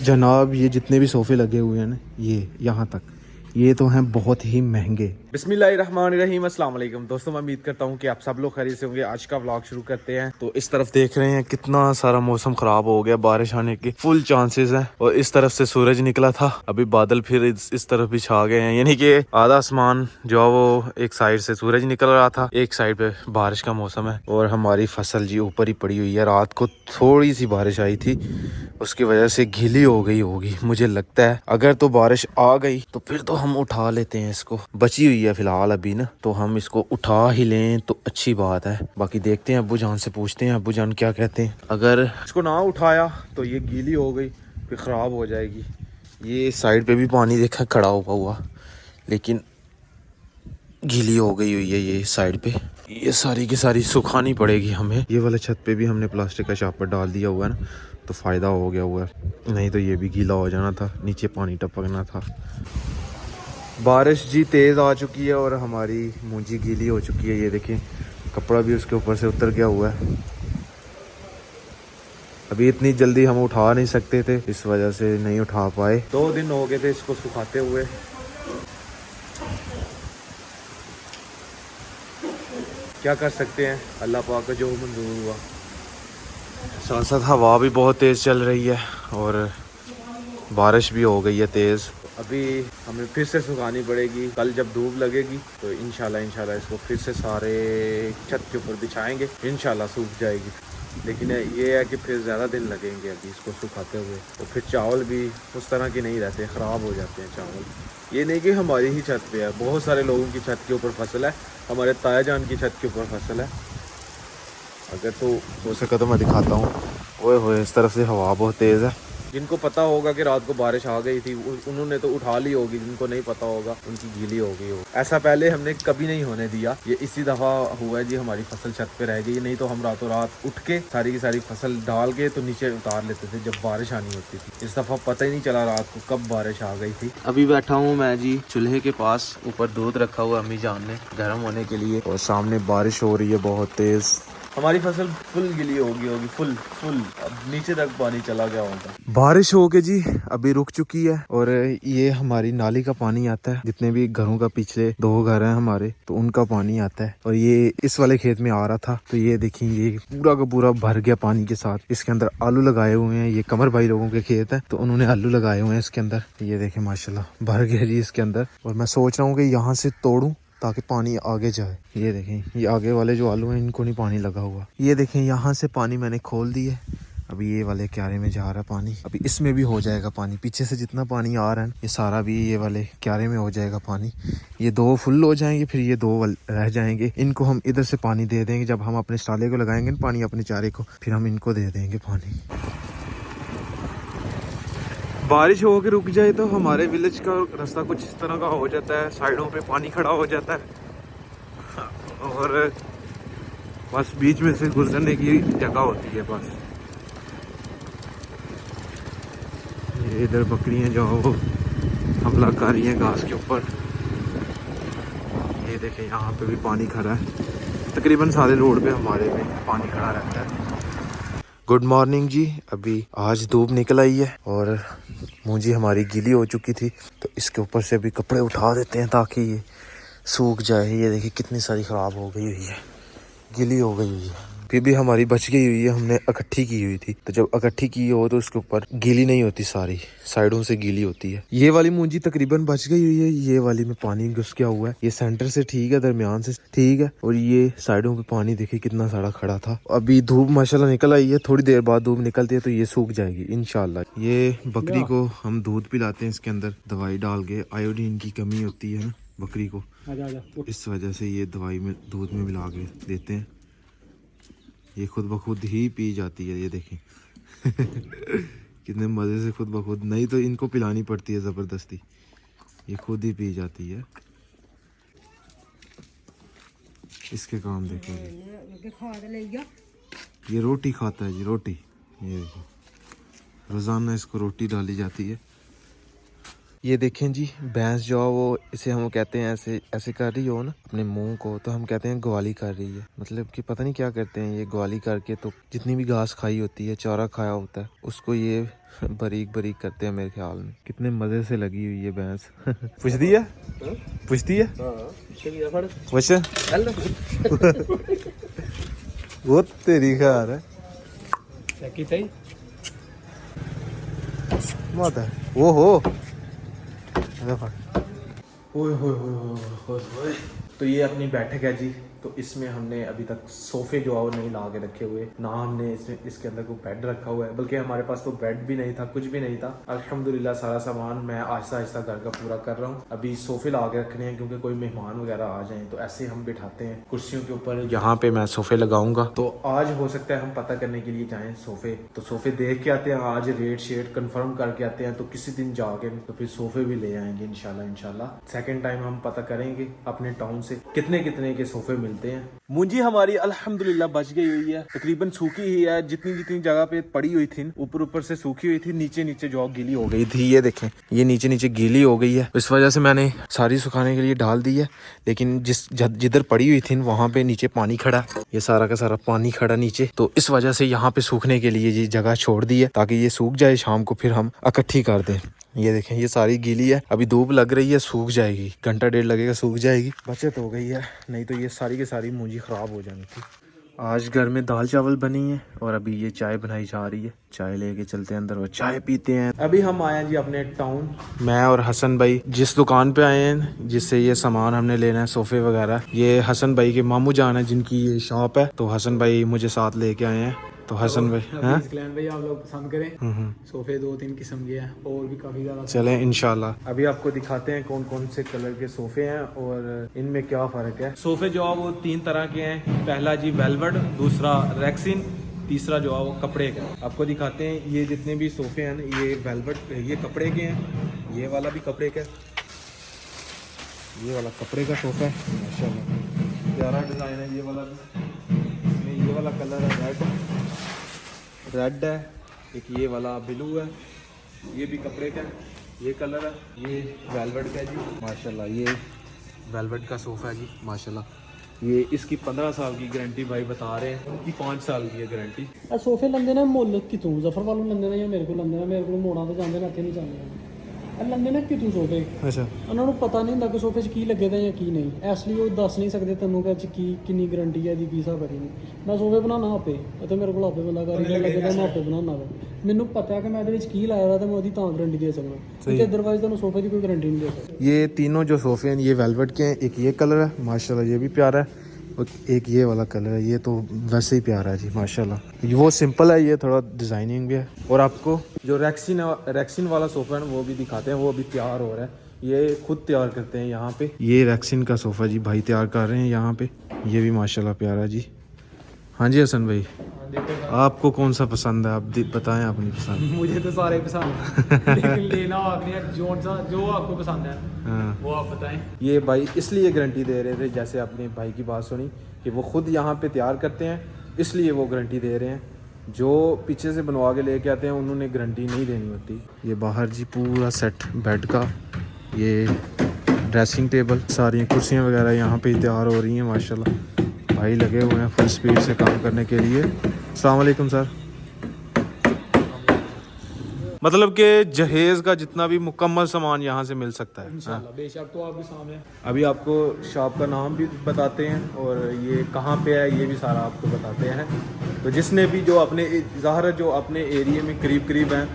जनाब ये जितने भी सोफ़े लगे हुए हैं ना, ये यहाँ तक, ये तो हैं बहुत ही महंगे। बिस्मिल्लाहिर्रहमानिर्रहीम, अस्सलाम वालेकुम दोस्तों, मैं उम्मीद करता हूँ कि आप सब लोग खैरियत से होंगे। आज का व्लॉग शुरू करते हैं। तो इस तरफ देख रहे हैं कितना सारा मौसम खराब हो गया, बारिश आने के फुल चांसेस हैं। और इस तरफ से सूरज निकला था, अभी बादल फिर इस तरफ भी छा गए हैं। यानी कि आधा आसमान जो है वो एक साइड से सूरज निकल रहा था, एक साइड पे बारिश का मौसम है। और हमारी फसल जी ऊपर ही पड़ी हुई है। रात को थोड़ी सी बारिश आई थी, उसकी वजह से गीली हो गई होगी मुझे लगता है। अगर तो बारिश आ गई तो फिर तो हम उठा लेते हैं इसको, बची हुई है फिलहाल अभी ना, तो हम इसको उठा ही लें तो अच्छी बात है। बाकी देखते हैं, अब्बू जान से पूछते हैं अब्बू जान क्या कहते हैं। अगर इसको ना उठाया तो ये गीली हो गई, फिर ख़राब हो जाएगी। ये साइड पे भी पानी देखा खड़ा हुआ, लेकिन गीली हो गई हुई है ये साइड पे। ये सारी की सारी सुखानी पड़ेगी हमें। ये वाले छत पे भी हमने प्लास्टिक का शापर डाल दिया हुआ है ना, तो फ़ायदा हो गया हुआ है, नहीं तो ये भी गीला हो जाना था, नीचे पानी टपकना था। बारिश जी तेज़ आ चुकी है और हमारी मूंजी गीली हो चुकी है। ये देखें, कपड़ा भी उसके ऊपर से उतर गया हुआ है। अभी इतनी जल्दी हम उठा नहीं सकते थे, इस वजह से नहीं उठा पाए। 2 दिन हो गए थे इसको सुखाते हुए। क्या कर सकते हैं, अल्लाह पाक का जो मंजूर हुआ। साथ साथ हवा भी बहुत तेज़ चल रही है और बारिश भी हो गई है तेज़। अभी हमें फिर से सुखानी पड़ेगी। कल जब धूप लगेगी तो इंशाल्लाह इसको फिर से सारे छत के ऊपर बिछाएंगे, इंशाल्लाह सूख जाएगी। लेकिन ये है कि फिर ज़्यादा दिन लगेंगे अभी इसको सुखाते हुए। तो फिर चावल भी उस तरह के नहीं रहते, ख़राब हो जाते हैं चावल। ये नहीं कि हमारी ही छत पे है, बहुत सारे लोगों की छत के ऊपर फसल है। हमारे ताया जान की छत के ऊपर फसल है। अगर तो हो सका तो मैं दिखाता हूँ। ओए होए, इस तरफ से हवा बहुत तेज़ है। जिनको पता होगा कि रात को बारिश आ गई थी उन्होंने तो उठा ली होगी, जिनको नहीं पता होगा उनकी गीली हो गई हो। ऐसा पहले हमने कभी नहीं होने दिया, ये इसी दफ़ा हुआ है जी। हमारी फसल छत पे रह गई, नहीं तो हम रातों रात उठ के सारी की सारी फसल डाल के तो नीचे उतार लेते थे जब बारिश आनी होती थी। इस दफ़ा पता ही नहीं चला रात को कब बारिश आ गई थी। अभी बैठा हूँ मैं जी चूल्हे के पास, ऊपर दूध रखा हुआ अम्मी जान ने गर्म होने के लिए, और सामने बारिश हो रही है बहुत तेज़। हमारी फसल फुल गिली होगी फुल, अब नीचे तक पानी चला गया होगा। बारिश हो के जी अभी रुक चुकी है। और ये हमारी नाली का पानी आता है, जितने भी घरों का पीछे 2 घर हैं हमारे, तो उनका पानी आता है। और ये इस वाले खेत में आ रहा था, तो ये देखिए ये पूरा का पूरा भर गया पानी के साथ। इसके अंदर आलू लगाए हुए हैं, ये कमर भाई लोगों के खेत है, तो उन्होंने आलू लगाए हुए हैं इसके अंदर। ये देखे माशाल्लाह भर गया जी इसके अंदर। और मैं सोच रहा हूँ कि यहाँ से तोड़ूं ताकि पानी आगे जाए। ये देखें, ये आगे वाले जो आलू हैं इनको नहीं पानी लगा हुआ। ये देखें, यहाँ से पानी मैंने खोल दिए, अभी ये वाले क्यारे में जा रहा है पानी। अभी इसमें भी हो जाएगा पानी, पीछे से जितना पानी आ रहा है ये सारा भी ये वाले क्यारे में हो जाएगा पानी। ये 2 फुल हो जाएंगे, फिर ये 2 रह जाएंगे। इनको हम इधर से पानी दे देंगे, जब हम अपने स्टाले को लगाएंगे पानी अपने चारे को, फिर हम इनको दे देंगे पानी। बारिश हो के रुक जाए तो हमारे विलेज का रास्ता कुछ इस तरह का हो जाता है, साइडों पे पानी खड़ा हो जाता है और बस बीच में से गुजरने की जगह होती है बस। ये इधर बकरियां जो वो हमला कर रही हैं घास के ऊपर। ये देखें, यहाँ पे भी पानी खड़ा है, तकरीबन सारे रोड पे हमारे में पानी खड़ा रहता है। गुड मॉर्निंग जी, अभी आज धूप निकल आई है और मूंजी हमारी गीली हो चुकी थी, तो इसके ऊपर से अभी कपड़े उठा देते हैं ताकि ये सूख जाए। ये देखिए कितनी सारी ख़राब हो गई हुई है, गीली हो गई हुई है। फिर भी हमारी बच गई हुई है, हमने इकट्ठी की हुई थी, तो जब इकट्ठी की हो तो उसके ऊपर गीली नहीं होती, सारी साइडों से गीली होती है। ये वाली मूंजी तकरीबन बच गई हुई है, ये वाली में पानी घुस गया हुआ है। ये सेंटर से ठीक है, दरमियान से ठीक है, और ये साइडों पे पानी देखिए कितना सारा खड़ा था। अभी धूप माशाल्लाह निकल आई है, थोड़ी देर बाद धूप निकलती है तो ये सूख जाएगी इंशाल्लाह। ये बकरी को हम दूध पिलाते हैं, इसके अंदर दवाई डाल के, आयोडीन की कमी होती है ना बकरी को, इस वजह से ये दवाई में दूध में मिला के देते हैं। ये खुद ब खुद ही पी जाती है, ये देखें कितने मज़े से खुद ब खुद, नहीं तो इनको पिलानी पड़ती है ज़बरदस्ती, ये खुद ही पी जाती है। इसके काम देखो जी, ये रोटी खाता है जी, रोटी। ये देखो रोज़ाना इसको रोटी डाली जाती है। ये देखें जी, भैंस जो है वो, इसे हम कहते हैं ऐसे ऐसे कर रही हो ना अपने मुंह को, तो हम कहते हैं ग्वाली कर रही है। मतलब कि पता नहीं क्या करते हैं ये, ग्वाली करके तो जितनी भी घास खाई होती है, चारा खाया होता है, उसको ये बारीक बारीक करते हैं मेरे ख्याल में। कितने मजे से लगी हुई है भैंस। पुछती है, पुछती है वैसे। वो तेरी कार है मत है वो हो। तो ये अपनी बैठक है जी। तो इसमें हमने अभी तक सोफे जो है वो नहीं ला के रखे हुए, ना हमने इसके अंदर कोई बेड रखा हुआ है, बल्कि हमारे पास तो बेड भी नहीं था, कुछ भी नहीं था। अल्हम्दुलिल्लाह सारा सामान मैं आहिस्ता आहिस्ता घर का पूरा कर रहा हूँ। अभी सोफे ला के रखने हैं क्योंकि कोई मेहमान वगैरह आ जाए तो ऐसे हम बिठाते हैं कुर्सियों के ऊपर। यहाँ पे मैं सोफे लगाऊंगा। तो आज हो सकता है हम पता करने के लिए जाएं सोफे, तो सोफे देख के आते हैं, आज रेट शेट कंफर्म करके आते हैं। तो किसी दिन जाके तो फिर सोफे भी ले आएंगे इंशाल्लाह। सेकेंड टाइम हम पता करेंगे अपने टाउन से कितने कितने के सोफे मिलते हैं। मुंजी हमारी अल्हम्दुलिल्लाह बच गई हुई है, तकरीबन सूखी ही है। जितनी जितनी जगह पे पड़ी हुई थी ऊपर से सूखी हुई थी, नीचे नीचे जो गीली हो गई थी। ये देखें, ये नीचे नीचे गीली हो गई है, इस वजह से मैंने सारी सुखाने के लिए डाल दी है। लेकिन जिधर पड़ी हुई थी वहां पे नीचे पानी खड़ा, ये सारा का सारा पानी खड़ा नीचे, तो इस वजह से यहाँ पे सूखने के लिए ये जगह छोड़ दी है ताकि ये सूख जाए, शाम को फिर हम इकट्ठी कर दें। ये देखें, ये सारी गीली है, अभी धूप लग रही है, सूख जाएगी, घंटा डेढ़ लगेगा, सूख जाएगी। बचत हो गई है, नहीं तो ये सारी की सारी मूंजी खराब हो जानी थी। आज घर में दाल चावल बनी है और अभी ये चाय बनाई जा रही है। चाय लेके चलते हैं अंदर और चाय पीते हैं। अभी हम आए हैं जी अपने टाउन, मैं और हसन भाई जिस दुकान पे आए हैं जिससे ये सामान हमने लेना है सोफे वगैरह, ये हसन भाई के मामू जान है जिनकी ये शॉप है। तो हसन भाई मुझे साथ लेके आए हैं। तो हसन भाई भाई आप लोग पसंद करें सोफे 2-3 किस्म के हैं और भी काफी ज्यादा। चले इंशाल्लाह। अभी आपको दिखाते हैं कौन कौन से कलर के सोफे हैं और इनमें क्या फर्क है। सोफे जो है वो 3 तरह के हैं। पहला जी वेलवेट, दूसरा रेक्सिन, तीसरा जो है वो कपड़े का। आपको दिखाते हैं ये जितने भी सोफे हैं ना, ये वेलवेट, ये कपड़े के हैं, ये वाला भी कपड़े का, ये वाला कपड़े का सोफा है माशाल्लाह, प्यारा डिजाइन है ये वाला भी। ये वाला कलर है रेड है, एक ये वाला ब्लू है, ये भी कपड़े का ये कलर है, ये वेलवेट का जी माशाल्लाह, ये वेलवेट का सोफ़ा है जी माशाल्लाह। ये इसकी 15 साल की गारंटी भाई बता रहे हैं, उनकी 5 साल की है गारंटी। सोफे लंदे ने मुल्क कि तू जफर वालों लंदे ने या मेरे को लंदे ने, मेरे को मोड़ा तो जाते ना नहीं जाते लंदे ने कि तू सोफे। अच्छा, उन्होंने पता नहीं ਹੁੰਦਾ कि सोफे 'ਚ ਕੀ ਲੱਗੇ ਦਾ ਜਾਂ ਕੀ ਨਹੀਂ, ਇਸ ਲਈ ਉਹ ਦੱਸ ਨਹੀਂ ਸਕਦੇ ਤੈਨੂੰ ਕਿ 'ਚ ਕੀ ਕਿੰਨੀ ਗਾਰੰਟੀ ਹੈ ਦੀ ਕੀ ਹਿਸਾਬ ਹੈ। ਮੈਂ ਸੋਫੇ ਬਣਾਉਣਾ ਆਪੇ, ਅਤੇ ਮੇਰੇ ਕੋਲ ਆਪੇ ਬੰਦਾ ਕਾਰੀਗਰ ਲੱਗਦਾ, ਮੈਂ ਆਪੇ ਬਣਾਉਣਾ ਵਾ। ਮੈਨੂੰ ਪਤਾ ਕਿ ਮੈਂ ਇਹਦੇ ਵਿੱਚ ਕੀ ਲਾਇਆ ਵਾ ਤੇ ਮੈਂ ਉਹਦੀ ਤਾਂ ਗਾਰੰਟੀ ਦੇ ਸਕਦਾ, ਤੇ ਅਦਰਵਾइज ਤੁਹਾਨੂੰ सोफे की कोई गारंटी नहीं दे सकता। ये तीनों जो सोफे हैं ये वेलवेट के हैं। एक ये कलर है माशाल्लाह, ये भी प्यारा है, और एक ये वाला कलर है, ये तो वैसे ही प्यारा है जी माशाल्लाह। वो सिंपल है, ये थोड़ा डिज़ाइनिंग भी है। और आपको जो रेक्सिन वाला सोफ़ा है ना वो भी दिखाते हैं, वो अभी तैयार हो रहा है, ये खुद तैयार करते हैं यहाँ पे। ये रेक्सिन का सोफ़ा जी भाई तैयार कर रहे हैं यहाँ पे, ये भी माशाल्लाह प्यारा जी। हाँ जी हसन भाई, आपको कौन सा पसंद है, आप बताएं अपनी पसंद। मुझे तो सारे पसंद है, लेकिन लेना आपने जो आपको पसंद है वो आप बताएं। ये भाई इसलिए गारंटी दे रहे थे, जैसे अपने भाई की बात सुनी कि वो खुद यहाँ पे तैयार करते हैं, इसलिए वो गारंटी दे रहे हैं। जो पीछे से बनवा के लेके आते हैं उन्होंने गारंटी नहीं देनी होती। ये बाहर जी पूरा सेट बेड का, ये ड्रेसिंग टेबल, सारी कुर्सियाँ वगैरह यहाँ पे तैयार हो रही हैं माशाल्लाह। भाई लगे हुए हैं फुल स्पीड से काम करने के लिए। अस्सलाम वालेकुम सर। मतलब कि जहेज़ का जितना भी मुकम्मल सामान यहाँ से मिल सकता है इंशाल्लाह, बेशक। तो आपके सामने अभी आपको शॉप का नाम भी बताते हैं और ये कहाँ पे है ये भी सारा आपको बताते हैं। तो जिसने भी जो अपने ज़ाहिर जो अपने एरिया में करीब हैं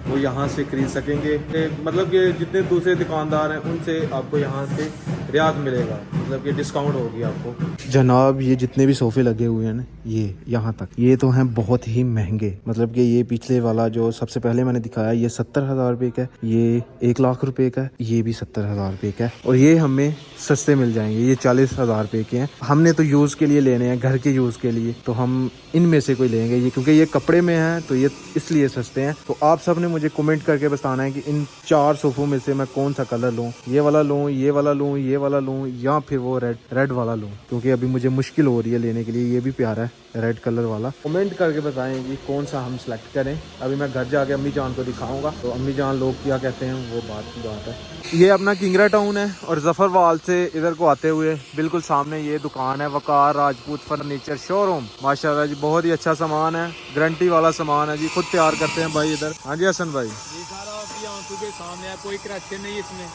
वो यहाँ से खरीद सकेंगे। मतलब कि जितने दूसरे दुकानदार हैं उनसे आपको यहाँ से रियायत मिलेगा, मतलब कि डिस्काउंट होगी आपको। जनाब ये जितने भी सोफ़े लगे हुए हैं ना, ये यहाँ तक, ये तो हैं बहुत ही महंगे। मतलब कि ये पिछले वाला जो सबसे पहले मैंने दिखाया ये 70,000 रुपये का है, ये 1 लाख रुपए का है, ये भी 70,000 रुपये का है, और ये हमें सस्ते मिल जाएंगे, ये 40,000 रुपये के हैं। हमने तो यूज़ के लिए लेने हैं, घर के यूज़ के लिए, तो हम इनमें से कोई लेंगे ये, क्योंकि ये कपड़े में हैं तो ये इसलिए सस्ते हैं। तो आप सब ने मुझे कमेंट करके बताना है कि इन 4 सोफ़ों में से मैं कौन सा कलर लूँ, ये वाला लूँ, ये वाला लूँ, ये वाला लूँ, या फिर वो रेड वाला लूँ, क्योंकि अभी मुझे मुश्किल हो रही है लेने के लिए। ये भी प्यारा है रेड कलर वाला। कमेंट करके बताएं जी कौन सा हम सेलेक्ट करें। अभी मैं घर जाके अम्मी जान को दिखाऊंगा, तो अम्मी जान लोग क्या कहते हैं वो बात की बात है। ये अपना किंगरा टाउन है और जफरवाल से इधर को आते हुए बिल्कुल सामने ये दुकान है, वकार राजपूत फर्नीचर शोरूम। माशाल्लाह जी बहुत ही अच्छा सामान है, गारंटी वाला सामान है जी, खुद तैयार करते हैं भाई इधर। हाँ जी हसन भाई, ये सारा आपकी आंखों के सामने है, कोई करेक्शन नहीं इसमें।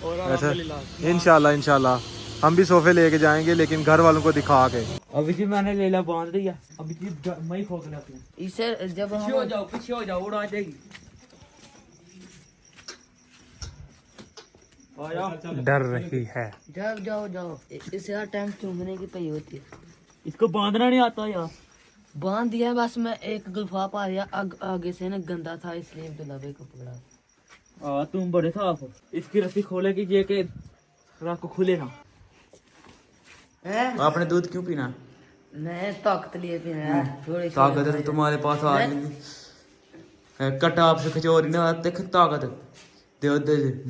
और अच्छा अल्हम्दुलिल्लाह इंशाल्लाह हम भी सोफे लेके जाएंगे, लेकिन घर वालों को दिखा के। अभी जी मैंने लेला बांध दिया, अभी जी मई खोक लेते हैं इसे जब पीछे हो जाओ, पीछे हो जाओ, उड़ा जाएगी। डर रही है। जब जाओ जाओ इसे हर टाइम चूमने की पई होती है। इसको बांधना नहीं आता यार। बांध दिया बस, मैं एक गुलफा पा दिया, आगे से ना गंदा था इसलिए गुलाबी को पकड़ा। तुम बड़े साफ हो। इसकी रस्सी खोलेगी ये के रात को खुले ना। आपने दूध क्यों पीना? मैं ताकत लिए पीना है थोड़ी सी। ताकत है तुम्हारे पास आ गई। कटा आपसे कचौरी ना देख, ताकत दे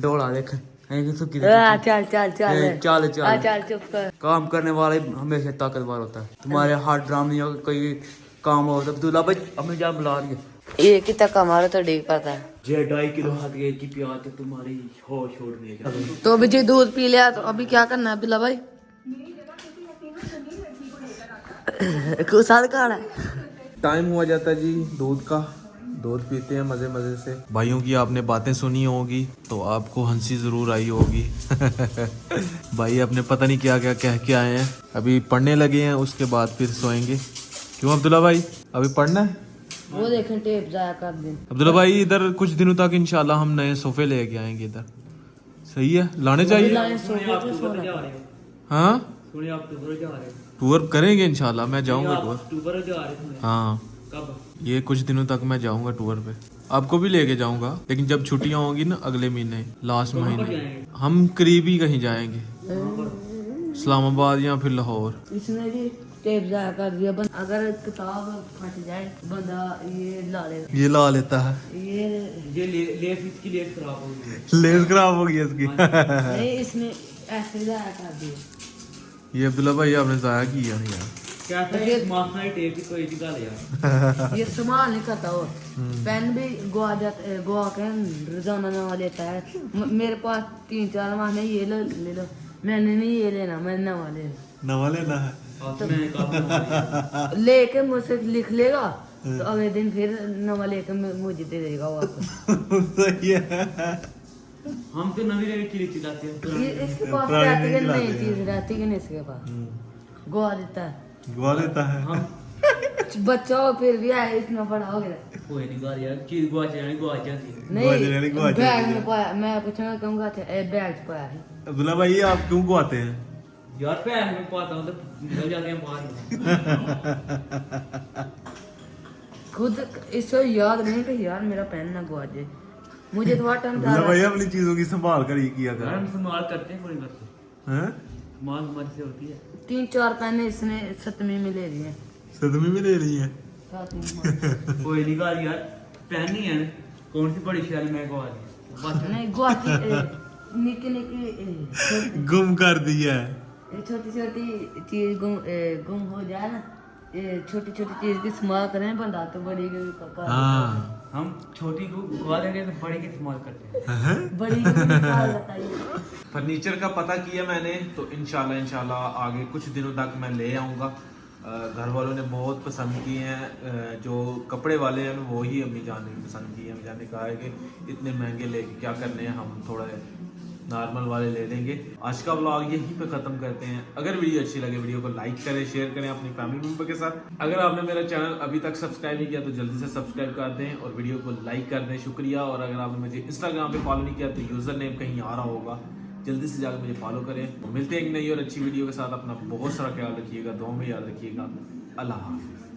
डोला देख। सुखी चल चल चल चल चल चल चुप कर। काम करने वाला ही हमेशा ताकतवर होता है। तुम्हारे हाथ ड्राम नहीं होगा, कोई काम होता अब्दुल्ला भाई अम्मी जान बुला रही है। ये कि तक हमारा तो ठीक पता है। जे 2.5 किलो हाथ गए की प्याज तो तुम्हारी होश छोड़ने का। तो अभी जी दूध पी लिया, तो अभी क्या करना है बिल्ला भाई? कुछ साल का है। टाइम हुआ जाता है जी दूध का, दूध पीते हैं मजे मजे से। भाइयों की आपने बातें सुनी होगी तो आपको हंसी जरूर आई होगी। भाई अपने पता नहीं क्या क्या कह के आए हैं, अभी पढ़ने लगे हैं, उसके बाद फिर सोएंगे। क्यों अब्दुल्ला भाई अभी पढ़ना है? वो देखें टेप जाया कर दिन। अब्दुल्ला भाई इधर कुछ दिनों तक इंशाल्लाह हम नए सोफे लेके आएंगे इधर, सही है? लाने चाहिए। हाँ टूर करेंगे इंशाल्लाह, मैं जाऊंगा टूर। हाँ ये कुछ दिनों तक मैं जाऊंगा टूर पे, आपको भी लेके जाऊंगा, लेकिन जब छुट्टियां होंगी ना अगले महीने, लास्ट महीने, हम करीब ही कहीं जाएंगे, इस्लामाबाद या फिर लाहौर। इसने जी टेप जाया कर दिया। अगर किताब फट जाए बंदा ये ला लेगा, ये ला लेता है। ये लेस इसकी लेस खराब हो गई। लेस खराब हो गई इसकी। नहीं इसने ऐसे जाया कर दिया। ये अब्दुल्ला भाई आपने जाया किया नहीं यार। क्या माफना टेप की कोई निकाल यार। ये संभाल नहीं करता वो। पेन भी गुआ के रोजाना नवा लेता है। मेरे पास 3-4 महीने ये ले लो, मैंने नहीं ये लेना, मैंने नवा लेना। नवा लेना है लेके मुझसे लिख लेगा तो अगले दिन फिर नवा लेके मुझे दे देगा वापस। सही है। हम तो नवी नवी चीज चिल्लाते हैं। ये इसके पास रहती है नई चीज रहती है, इसके पास गुआ देता है, गुआ लेता है। हम बच्चा हो फिर भी है इतना बड़ा हो गया। कोई नहीं गार यार, चीज गुआ जाती है। नहीं बैग में पाया, मैं पूछना कहूँगा बैग में पाया है। अब्दुल्ला भाई आप क्यों गुआते हैं? यार पैर में पाता हूँ तो निकल जाते हैं बाहर। खुद इससे याद नहीं कि यार मेरा पेन ना गुआ जाए। मुझे थोड़ा टाइम अब्दुल्ला भाई अपनी चीजों की संभाल कर ही किया यार कर। हम संभाल करते हैं, कोई बात नहीं। हैं? संभाल हमारी से होती है। 3-4 पेन इसने 7वीं में ले लिए। सदमी में ले रही है। 7वीं में। कोई नहीं गार यार, पैन नहीं है कौन सी बड़ी शैल में गुआ दी। नहीं गुआ निकी निकी गुम कर दिया है। छोटी छोटी चीज गुम हो जाए ना, ये छोटी छोटी चीज की इस्तेमाल करें बंदा तो बड़ी हाँ हम छोटी को गुआ देंगे तो बड़ी की इस्तेमाल करते हैं। बड़ी की निकाल बताइए। फर्नीचर का पता किया मैंने, तो इंशाल्लाह आगे कुछ दिनों तक मैं ले आऊँगा। घर वालों ने बहुत पसंद किए हैं, जो कपड़े वाले हैं वो ही अम्मी जान ने पसंद किए हैं। अम्मी जान ने कहा है कि इतने महंगे लेके क्या करने हैं, हम थोड़ा नॉर्मल वाले ले लेंगे। आज का व्लॉग यहीं पे ख़त्म करते हैं। अगर वीडियो अच्छी लगे वीडियो को लाइक करें, शेयर करें अपनी फैमिली मेम्बर के साथ। अगर आपने मेरा चैनल अभी तक सब्सक्राइब नहीं किया तो जल्दी से सब्सक्राइब कर दें और वीडियो को लाइक कर दें, शुक्रिया। और अगर आपने मुझे इंस्टाग्राम पे फॉलो नहीं किया तो यूज़र नेम कहीं आ रहा होगा, जल्दी से जाकर मुझे फॉलो करें। मिलते हैं एक नई और अच्छी वीडियो के साथ। अपना बहुत सारा ख्याल रखिएगा, दुआ में याद रखिएगा। अल्लाह हाफ़िज़।